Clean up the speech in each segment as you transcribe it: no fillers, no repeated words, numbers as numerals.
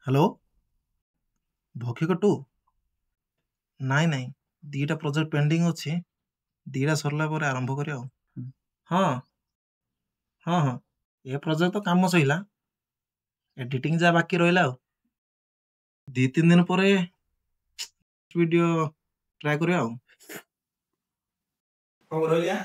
Hello भक्षी कटु नाई नाई दीटा प्रोजेक्ट पेंडिंग अच्छी दीटा सरला पर आरंभ करिया हाँ हाँ हाँ ये प्रोजेक्ट तो काम सहिला एडिटिंग जा बाकी रहिला दी तीन दिन पर वीडियो ट्राई करिया कौन रहिया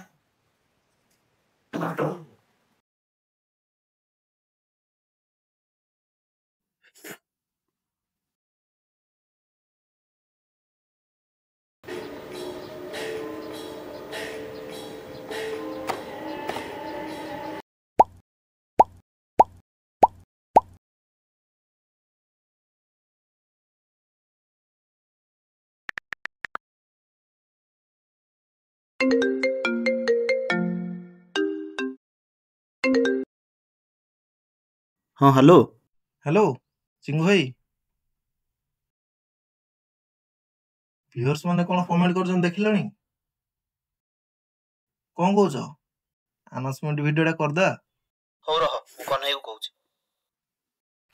हाँ हेलो हेलो सिंह भाई व्यूअर्स माने कोन कमेंट करजन देखिलनी कोन कहउछ अनाउंसमेंट वीडियोटा करदा हो रह कन्हैया को कहउछ।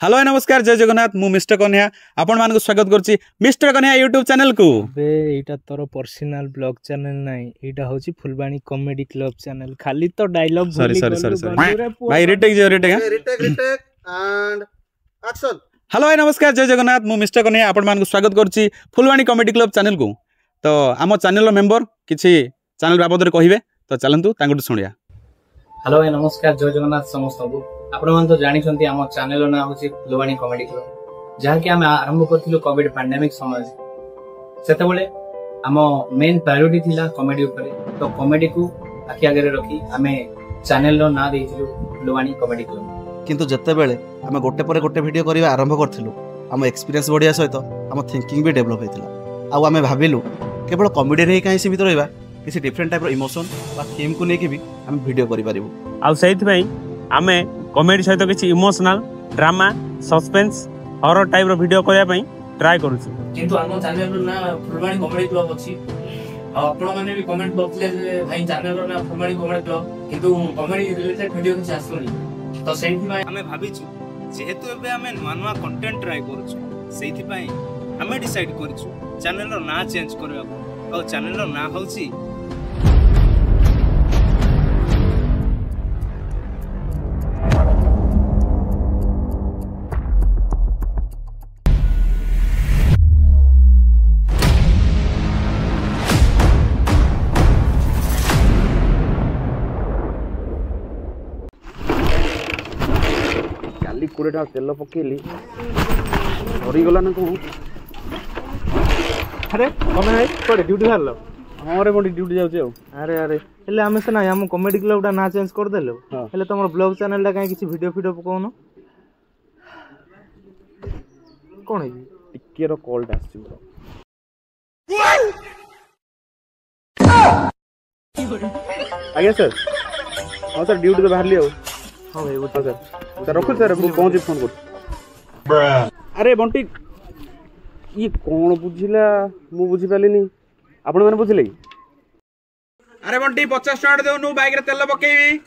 हेलो नमस्कार जय जगन्नाथ मु मिस्टर कन्हैया आपण मानक स्वागत करछि मिस्टर कन्हैया यूट्यूब चैनल को। बे एटा तोर पर्सनल ब्लॉग चैनल नाही एटा होछि फुलबाणी कॉमेडी क्लब चैनल खाली तो डायलॉग सॉरी भाई रिटेक एंड एक्शन। हेलो नमस्कार जय जगन्नाथ मु मिस्टर कन्हैया आपण मानक स्वागत करछि फुलबाणी कॉमेडी क्लब चैनल को। तो आम चैनल मेंबर किछि चैनल बाबद रे कहिबे तो चलंतु तांगटु सुनिया। हेलो नमस्कार जय जगन्नाथ समस्त को आपण मान तो जानि छथि हम चैनल ना होछि फुलबाणी कॉमेडी क्लब जहा कि हम आरंभ करथिलु कोविड पैंडेमिक समय सेते बेले हम मेन प्रायोरिटी थिला कॉमेडी ऊपर तो कॉमेडी को आखि आगे रखी हमें चैनल रो ना देथिलु फुलबाणी कॉमेडी क्लब। किंतु जत्ते बेले आमे गोटे पर गोटे वीडियो करिवा आरंभ करथिलु हम एक्सपीरियंस बढ़िया सहित हम थिंकिंग भी डेवलप हेतिला आ आमे भाबिलु केवल कॉमेडी रे काहे सीमित रहइबा किसी डिफरेंट टाइप रो इमोशन बा थीम को नेकी भी हम वीडियो करि परिबु आ सेहित भाई आमे कॉमेडी सहित किछि emotional drama suspense horror type रो वीडियो करिया पई ट्राई करू छी। किंतु हम चैनल रो ना फुलबाणी कॉमेडी क्लब अछि आपण माने भी कमेंट बक्सले जे भाई चैनल रो ना फुलबाणी कॉमेडी क्लब किंतु कॉमेडी रिलेटेड वीडियो किछि आसुनी तो सेहित भाई हमें भाबिछु जेहेतु एबे हमें नुवा नुवा कंटेंट ट्राई करूछु सेहित भाई हमें डिसाइड करिछु चैनल रो ना चेंज करबा और चैनल रो ना होछि कुरेटा तेल पकेली धरी गला ना कौन। अरे कमे भाई कोडे ड्यूटी हारलो हां रे मोडी ड्यूटी जाउचे अरे अरे हेले हमें से ना हम कॉमेडी क्लब डा ना चेंज कर देलो हेले तमर ब्लॉग चैनल डा काहे किछि वीडियो पकोनो कोन है टिके रो कॉल डासछि आगे सर हां सर ड्यूटी तो बाहर लियो हां भाई वो सर रखो सर मु पहुंची फोन कर। अरे बंटी ये कौन बुझिला मु बुझी पालिनी आपण माने बुझिले। अरे बंटी 50 टका देउ नु बाइक रे तेल पकेई